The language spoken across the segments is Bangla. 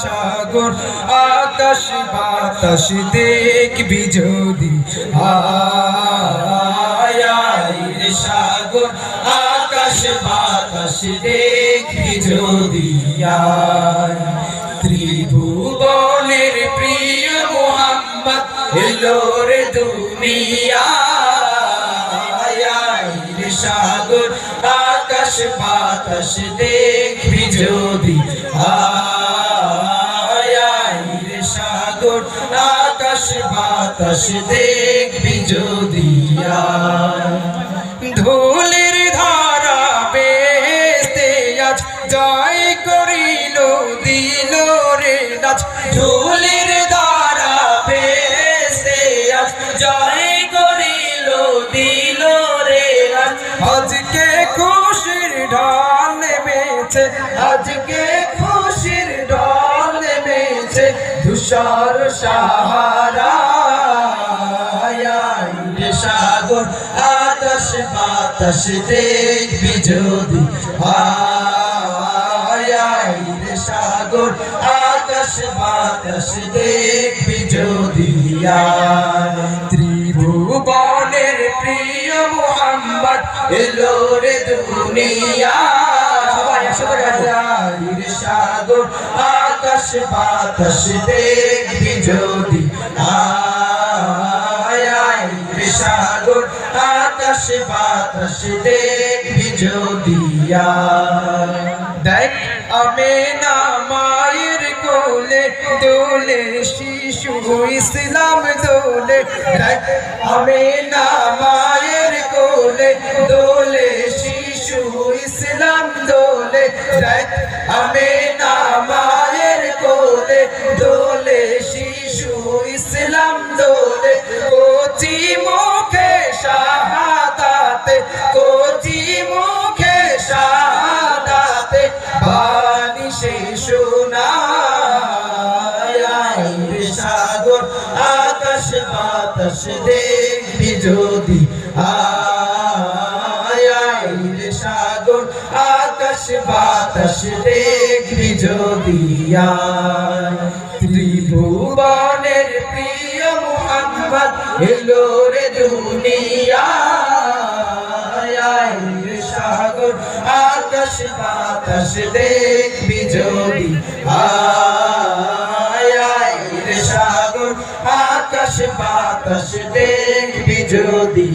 সাগর আকাশ বাতাস দেখবি যদি আয় সাগর আকাশ বাতাস দেখবি যদি ত্রিভুবনের প্রিয় মুহাম্মদ এলো রে দুনিয়ায় সাগর আকাশ বাতাস দেখবি যদি আয় সাগর আকাশ বাতাস দেখবি যদি ধুলির ধারা বেস্তে আজ জয় করিল দিল রে নাচ ধুলির ধারা বেস্তে আজ জয় করিল দিল রে নাচ আজকে খুশির ঢল নেমেছে আজকে খুশির ঢল নেমেছে ধূসর সাহারা সাগর আকাশ বাতাস দেখবি যদি আয় সাগর আকাশ বাতাস দেখবি যদি ত্রিভুবনের প্রিয় মুহাম্মদ এলো রে দুনিয়ায় সাগর আকাশ বাতাস দেখবি যদি সাগর আকাশ বাতাস দেখবি যদি দেখ আমেনা মায়ের কোলে দোলে শিশু ইসলাম দোলে দেখ আমেনা মায়ের কোলে দোলে শিশু ইসলাম দোলে দেখ আমেনা মায়ের কোলে দোলে শিশু ইসলাম দোলে কচি মুখে শাহাদাতে কচি মুখে শাহাদাতে বাণী সে শোনায় সাগর আকাশ বাতাস দেখবি যদি আয় সাগর আকাশ বাতাস দেখবি যদি ত্রিভুবনের প্রিয় মুহাম্মদ এলো রে দুনিয়ায় সাগর আকাশ বাতাস দেখবি যদি আয় সাগর আকাশ বাতাস দেখবি যদি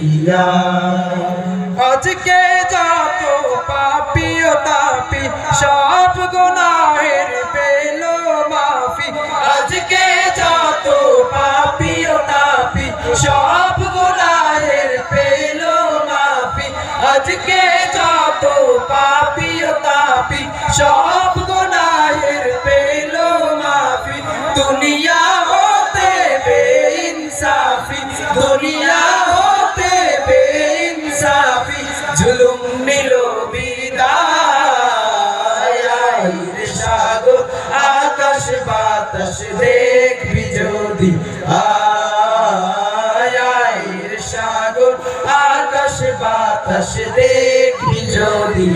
আজকে যত পাপী ও তাপী সব গুনাহের পেল মাফি আজকে যত পাপী ও তাপী সব গুনাহের পেল মাফি আজকে যত পাপী ও তাপী সব গুনাহের পেল মাফি দুনিয়া হতে বেইনসাফি দুনিয়া হতে বেইনসাফি জুলুম নিল বিদায় সাগর আকাশ বাতাস দেখবি যদি আয় সাগর আকাশ বাতাস দেখবি যদি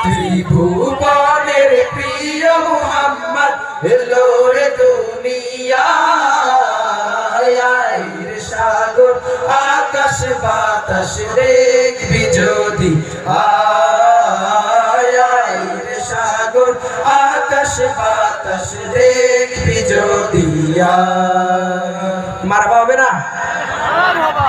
ত্রিভুবনের প্রিয় মুহাম্মদ এলো রে দুনিয়ায় সাগর আকাশ বাতাস দেখবি যদি আয় সাগর আকাশ বাতাস দেখবি যদি মারবা হবে না।